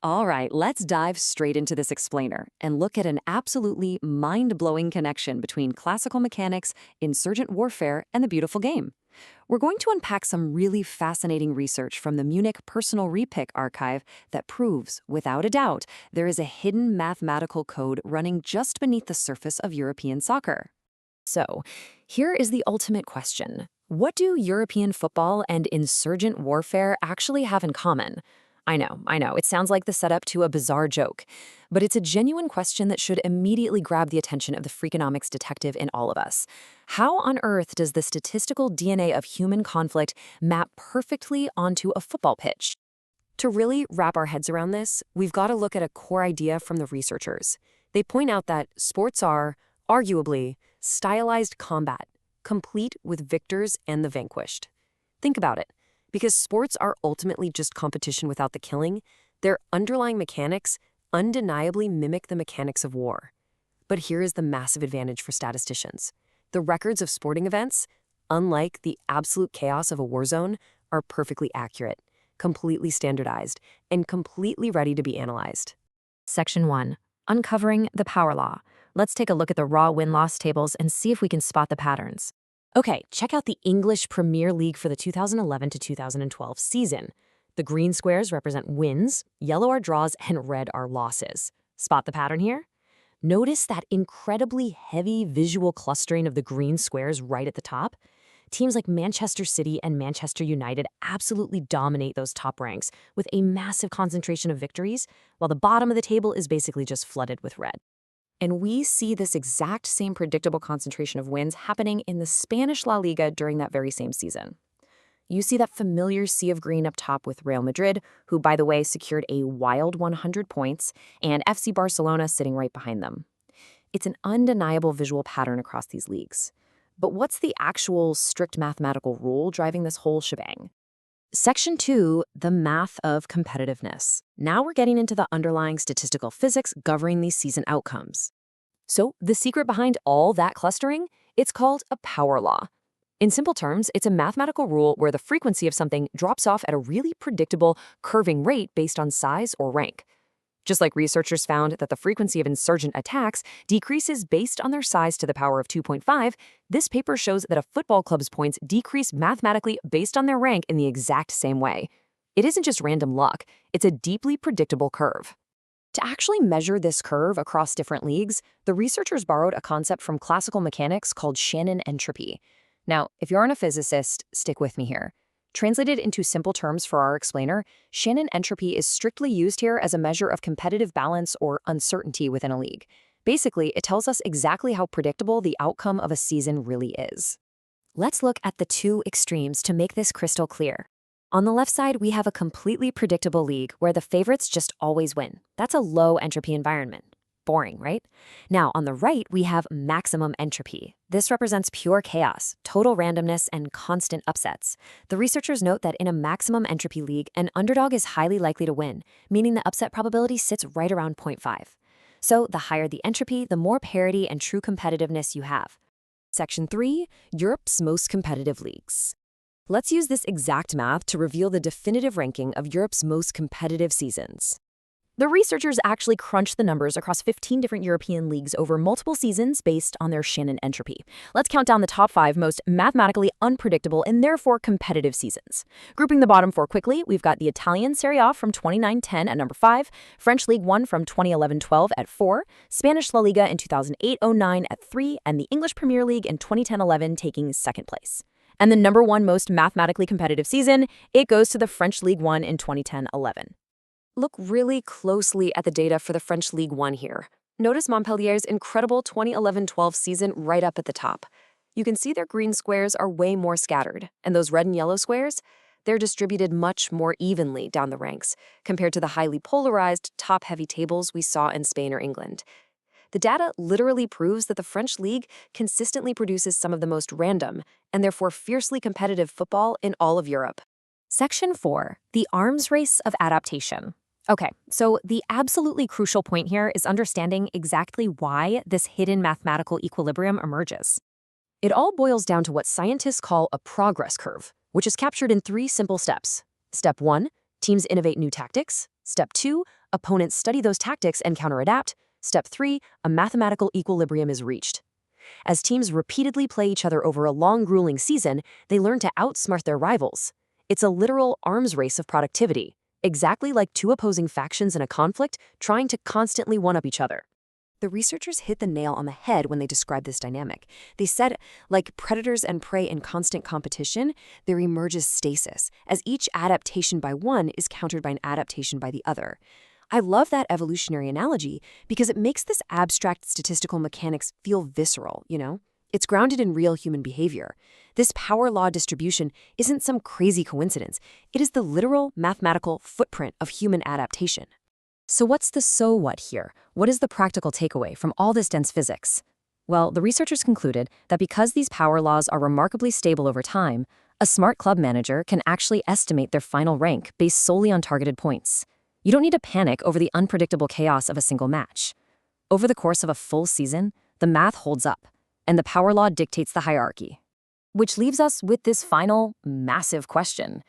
All right, let's dive straight into this explainer and look at an absolutely mind-blowing connection between classical mechanics, insurgent warfare, and the beautiful game. We're going to unpack some really fascinating research from the Munich Personal Repick Archive that proves, without a doubt, there is a hidden mathematical code running just beneath the surface of European soccer. So, here is the ultimate question. What do European football and insurgent warfare actually have in common? I know, it sounds like the setup to a bizarre joke, but it's a genuine question that should immediately grab the attention of the Freakonomics detective in all of us. How on earth does the statistical DNA of human conflict map perfectly onto a football pitch? To really wrap our heads around this, we've got to look at a core idea from the researchers. They point out that sports are, arguably, stylized combat, complete with victors and the vanquished. Think about it. Because sports are ultimately just competition without the killing, their underlying mechanics undeniably mimic the mechanics of war. But here is the massive advantage for statisticians. The records of sporting events, unlike the absolute chaos of a war zone, are perfectly accurate, completely standardized, and completely ready to be analyzed. Section 1. Uncovering the power law. Let's take a look at the raw win-loss tables and see if we can spot the patterns. Okay, check out the English Premier League for the 2011 to 2012 season. The green squares represent wins, yellow are draws, and red are losses. Spot the pattern here? Notice that incredibly heavy visual clustering of the green squares right at the top? Teams like Manchester City and Manchester United absolutely dominate those top ranks with a massive concentration of victories, while the bottom of the table is basically just flooded with red. And we see this exact same predictable concentration of wins happening in the Spanish La Liga during that very same season. You see that familiar sea of green up top with Real Madrid, who, by the way, secured a wild 100 points, and FC Barcelona sitting right behind them. It's an undeniable visual pattern across these leagues. But what's the actual strict mathematical rule driving this whole shebang? Section 2, the math of competitiveness. Now we're getting into the underlying statistical physics governing these season outcomes. So, the secret behind all that clustering? It's called a power law. In simple terms, it's a mathematical rule where the frequency of something drops off at a really predictable, curving rate based on size or rank. Just like researchers found that the frequency of insurgent attacks decreases based on their size to the power of 2.5, this paper shows that a football club's points decrease mathematically based on their rank in the exact same way. It isn't just random luck, it's a deeply predictable curve. To actually measure this curve across different leagues, the researchers borrowed a concept from classical mechanics called Shannon entropy. Now, if you aren't a physicist, stick with me here. Translated into simple terms for our explainer, Shannon entropy is strictly used here as a measure of competitive balance or uncertainty within a league. Basically, it tells us exactly how predictable the outcome of a season really is. Let's look at the two extremes to make this crystal clear. On the left side, we have a completely predictable league where the favorites just always win. That's a low entropy environment. Boring, right? Now, on the right, we have maximum entropy. This represents pure chaos, total randomness, and constant upsets. The researchers note that in a maximum entropy league, an underdog is highly likely to win, meaning the upset probability sits right around 0.5. So, the higher the entropy, the more parity and true competitiveness you have. Section 3, Europe's most competitive leagues. Let's use this exact math to reveal the definitive ranking of Europe's most competitive seasons. The researchers actually crunched the numbers across 15 different European leagues over multiple seasons based on their Shannon entropy. Let's count down the top 5 most mathematically unpredictable and therefore competitive seasons. Grouping the bottom 4 quickly, we've got the Italian Serie A from 29-10 at number 5, French League 1 from 2011-12 at 4, Spanish La Liga in 2008-09 at 3, and the English Premier League in 2010-11 taking second place. And the number 1 most mathematically competitive season, it goes to the French League 1 in 2010-11. Look really closely at the data for the French Ligue 1 here. Notice Montpellier's incredible 2011-12 season right up at the top. You can see their green squares are way more scattered, and those red and yellow squares, they're distributed much more evenly down the ranks compared to the highly polarized, top-heavy tables we saw in Spain or England. The data literally proves that the French League consistently produces some of the most random and therefore fiercely competitive football in all of Europe. Section 4, the arms race of adaptation. Okay, so the absolutely crucial point here is understanding exactly why this hidden mathematical equilibrium emerges. It all boils down to what scientists call a progress curve, which is captured in 3 simple steps. Step 1, Teams innovate new tactics. Step 2, opponents study those tactics and counteradapt. Step 3, a mathematical equilibrium is reached. As teams repeatedly play each other over a long, grueling season, they learn to outsmart their rivals. It's a literal arms race of productivity, exactly like two opposing factions in a conflict trying to constantly one-up each other. The researchers hit the nail on the head when they described this dynamic. They said, like predators and prey in constant competition, there emerges stasis, as each adaptation by one is countered by an adaptation by the other. I love that evolutionary analogy because it makes this abstract statistical mechanics feel visceral, you know? It's grounded in real human behavior. This power law distribution isn't some crazy coincidence. It is the literal mathematical footprint of human adaptation. So what's the so what here? What is the practical takeaway from all this dense physics? Well, the researchers concluded that because these power laws are remarkably stable over time, a smart club manager can actually estimate their final rank based solely on targeted points. You don't need to panic over the unpredictable chaos of a single match. Over the course of a full season, the math holds up, and the power law dictates the hierarchy. Which leaves us with this final, massive question.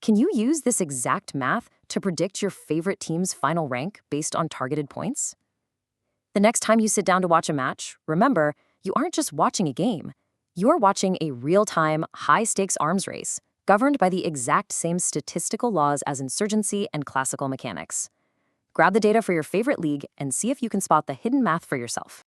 Can you use this exact math to predict your favorite team's final rank based on targeted points? The next time you sit down to watch a match, remember, you aren't just watching a game. You're watching a real-time, high-stakes arms race, governed by the exact same statistical laws as insurgency and classical mechanics. Grab the data for your favorite league and see if you can spot the hidden math for yourself.